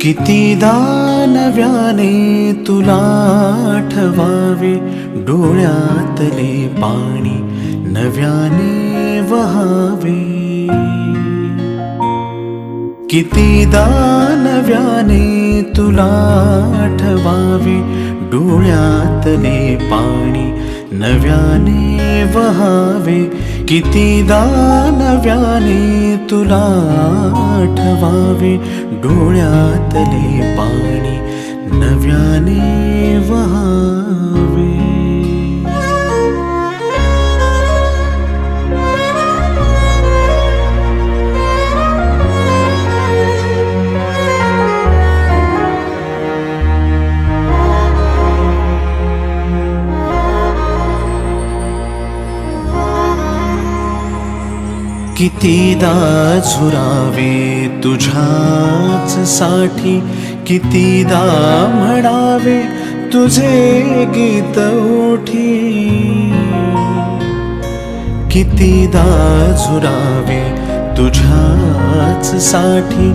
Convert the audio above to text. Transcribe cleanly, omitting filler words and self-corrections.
कितीदा नव्याने तुला आठवावे, डोळ्यातले पाणी नव्याने वहावे. कितीदा नव्याने तुला आठवावे, डोळ्यातले पाणी नव्याने वहावे. कितीदा नव्याने तुला आठवावे, डोळ्यातले पाणी नव्याने वहावे. कितीदा झुरावे तुझ्याच साठी, कितीदा म्हणावे तुझे गीत ओठी. कितीदा झुरावे तुझ्याच साठी,